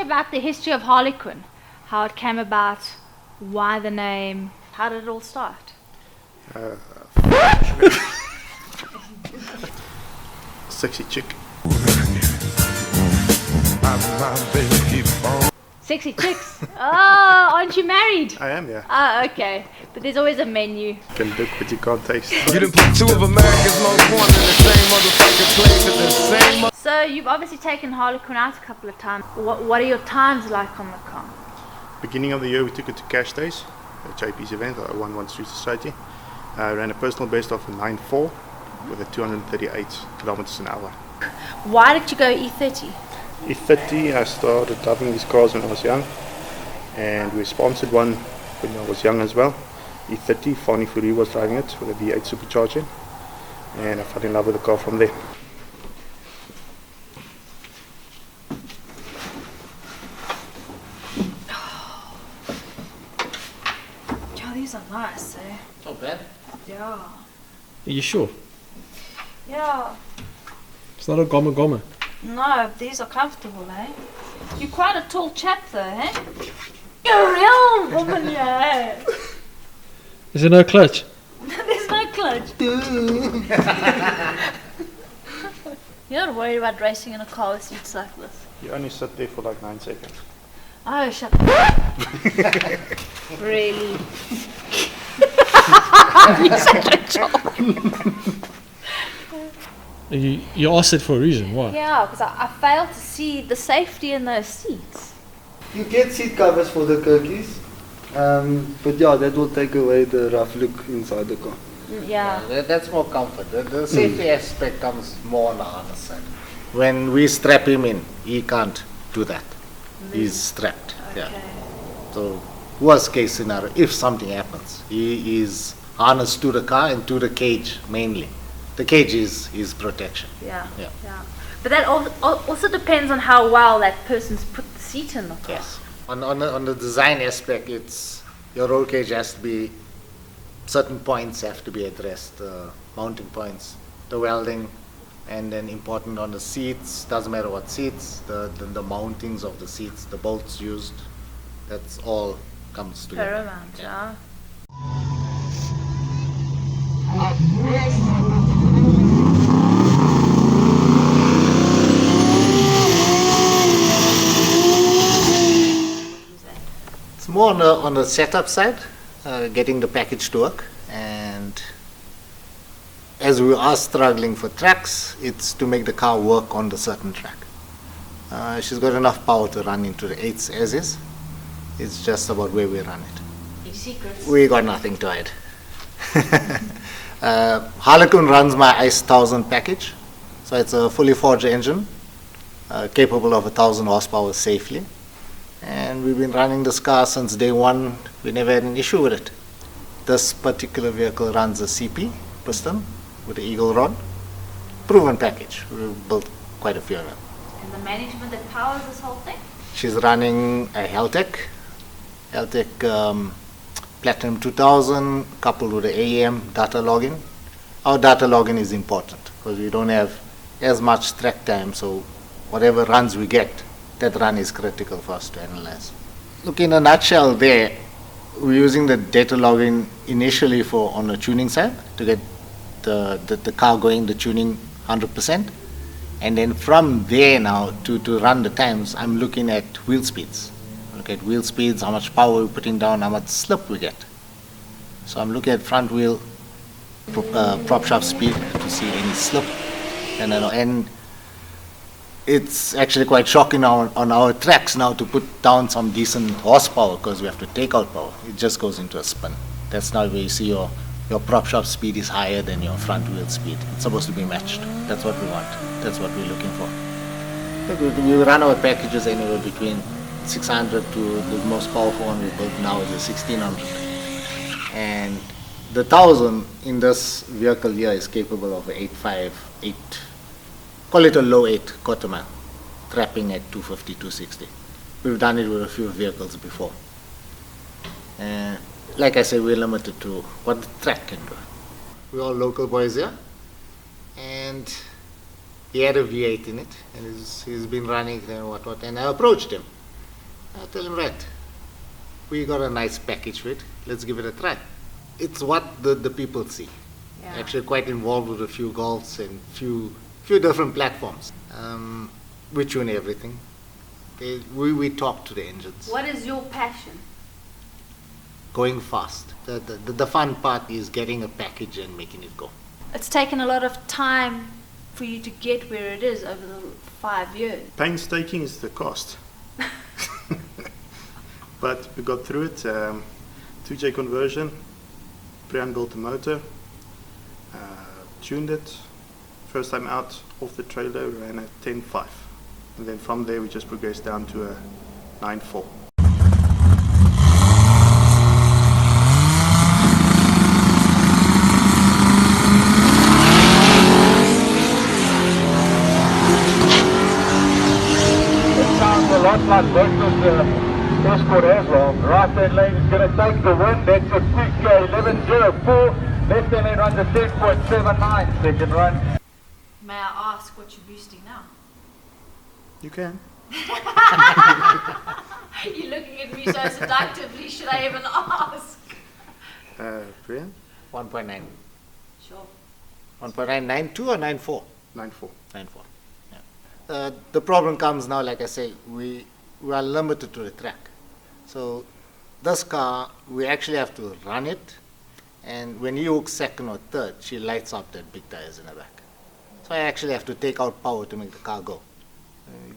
about the history of Harlequin, how it came about, why the name, how did it all start? Sexy chick. Sexy chicks. Oh, aren't you married? I am, yeah. Ah, okay. But there's always a menu. You can look, but you can't taste. You done put two of America's most wanted in the same motherfucking place at the same. So you've obviously taken Harlequin out a couple of times. What are your times like on the car? Beginning of the year, we took it to Cash Days, a JP's event, 11 Street Society. Ran a personal best of a 9.4 with a 238 kilometers an hour. Why did you go E30? E30, I started driving these cars when I was young, and we sponsored one when I was young as well. E30, Fani Fury was driving it with a V8 supercharger, and I fell in love with the car from there. Yeah, these are nice, eh? Not bad. Yeah. Are you sure? Yeah. It's not a goma. No, these are comfortable, eh? You're quite a tall chap though, eh? You're a real woman, yeah. Is there no clutch? There's no clutch. You're not worried about racing in a car with seats like this. You only sit there for like 9 seconds. Oh, shut up. Really? You're such a joke. You asked it for a reason. Why? Yeah, because I failed to see the safety in those seats. You get seat covers for the Kirkies, but yeah, that will take away the rough look inside the car. Yeah. That's more comfort. The safety aspect comes more on the harness side. When we strap him in, he can't do that. He's strapped. Okay. Yeah. So, worst case scenario, if something happens, he is harnessed to the car and to the cage mainly. The cage is his protection. Yeah. Yeah. But that also depends on how well that person's put the seat in the car. Yes. On the design aspect, it's your roll cage has to be, certain points have to be addressed, mounting points, the welding, and then important on the seats, doesn't matter what seats, the mountings of the seats, the bolts used, that's all comes together. Paramount, yeah. It's more on the setup side, getting the package to work, and as we are struggling for tracks, it's to make the car work on the certain track. She's got enough power to run into the 8s as is. It's just about where we run it. Your secrets. We got nothing to hide. Harlequin runs my ICE 1000 package, so it's a fully forged engine, capable of 1,000 horsepower safely. And we've been running this car since day one. We never had an issue with it. This particular vehicle runs a CP piston with the Eagle rod. Proven package. We've built quite a few of them. And the management that powers this whole thing? She's running a Heltec Platinum 2000 coupled with the AEM data login. Our data login is important because we don't have as much track time, so whatever runs we get, that run is critical for us to analyze. Look, in a nutshell there, we're using the data logging initially for on the tuning side to get the car going, the tuning 100%. And then from there now to run the times, I'm looking at wheel speeds. Look at wheel speeds, how much power we're putting down, how much slip we get. So I'm looking at front wheel prop shaft speed to see any slip. And it's actually quite shocking on our tracks now to put down some decent horsepower because we have to take out power. It just goes into a spin. That's now where you see your prop shaft speed is higher than your front wheel speed. It's supposed to be matched. That's what we want. That's what we're looking for. We run our packages anywhere between 600 to the most powerful one we built now is a 1600. And the 1000 in this vehicle here is capable of 8.5, call it a low 8 quarter mile, trapping at 250, 260. We've done it with a few vehicles before. Like I said, we're limited to what the track can do. We're all local boys here, and he had a V8 in it, and he's been running it and whatnot, and I approached him. I tell him, right, we got a nice package for it, let's give it a try. It's what the people see. Yeah. Actually quite involved with a few golfs and few different platforms. We tune everything. Okay, we talk to the engines. What is your passion? Going fast. The fun part is getting a package and making it go. It's taken a lot of time for you to get where it is over the 5 years. Painstaking is the cost. But we got through it. 2J conversion, pre-built the motor, tuned it. First time out off the trailer, ran at 10.5. And then from there we just progressed down to a 9.4. Sounds a lot like versus Escort as well. Right hand lane is going to take the win. That's a quick 11.04. Left hand lane runs a 10.79 second run. May I ask what you're boosting now? You can. You're looking at me so seductively, should I even ask? Brian? 1.9. Sure. 1.992 or 9.4? 9.4. 9.4. Yeah. The problem comes now, like I say, we are limited to the track. So this car, we actually have to run it, and when you hook second or third, she lights up that big tires in the back. So I actually have to take out power to make the car go,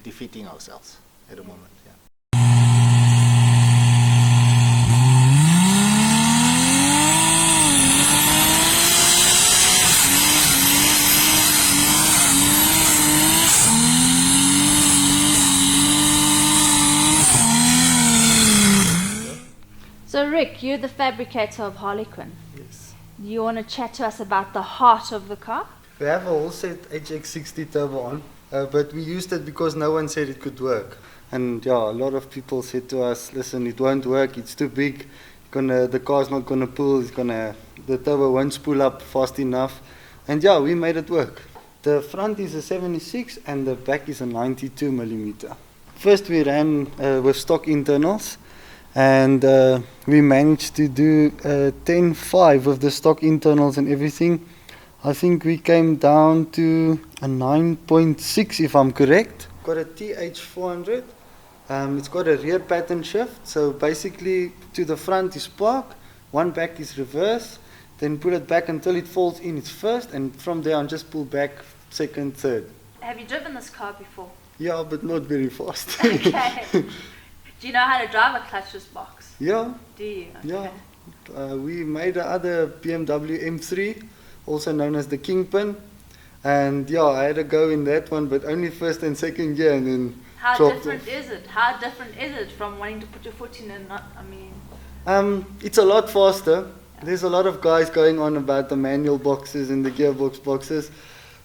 defeating ourselves at the moment. Yeah. So Rick, you're the fabricator of Harlequin. Yes. You want to chat to us about the heart of the car? We have a whole set HX60 turbo on, but we used it because no one said it could work. And yeah, a lot of people said to us, listen, it won't work, it's too big, the car's not gonna pull, the turbo won't spool up fast enough. And yeah, we made it work. The front is a 76 and the back is a 92 millimeter. First we ran with stock internals, and we managed to do 10.5 with the stock internals and everything. I think we came down to a 9.6 if I'm correct. Got a TH400. It's got a rear pattern shift, so basically to the front is park, one back is reverse, then pull it back until it falls in its first, and from there on just pull back second, third. Have you driven this car before? Yeah, but not very fast. Okay. Do you know how to drive a clutchless box? Yeah, Do you? yeah. We made the other BMW M3, also known as the Kingpin, and yeah, I had to go in that one, but only first and second gear, and then How dropped different off. is it? How different is it from wanting to put your foot in and not, I mean... It's a lot faster. There's a lot of guys going on about the manual boxes and the gearbox boxes,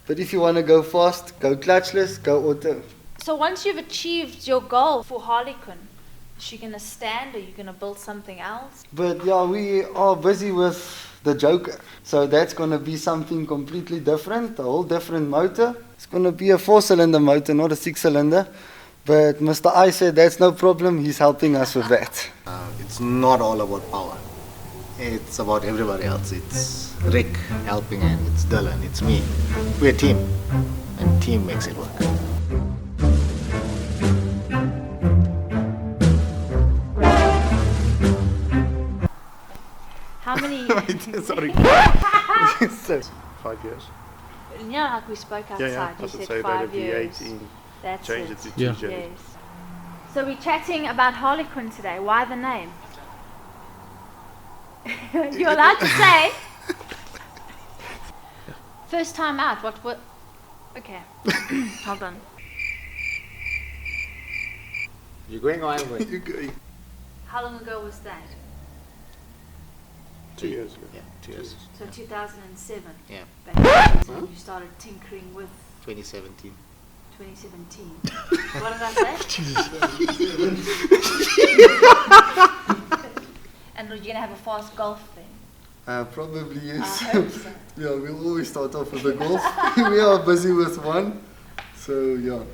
but if you want to go fast, go clutchless, go auto. So once you've achieved your goal for Harlequin, is she going to stand or are you going to build something else? But yeah, we are busy with the Joker, so that's going to be something completely different, a whole different motor. It's going to be a 4-cylinder motor, not a 6-cylinder, but Mr. I said that's no problem, he's helping us with that. It's not all about power. It's about everybody else. It's Rick helping, and it's Dylan, it's me. We're a team, and team makes it work. How many... Sorry. 5 years. You know, like we spoke outside, Yeah, you I should said say that 5 a years. V8 in That's change it. it to Yeah. 2J. Yes. So we're chatting about Harlequin today. Why the name? You're allowed to say. First time out. What? Okay. Hold on. You going or I'm going? You go. How long ago was that? 2 years ago. Yeah, 2 years. So 2007. Yeah, Back then you started tinkering with 2017. 2017. What did I say? And you're gonna have a fast golf thing. Probably I yes. hope so. Yeah, we'll always start off with the golf. We are busy with one, so yeah.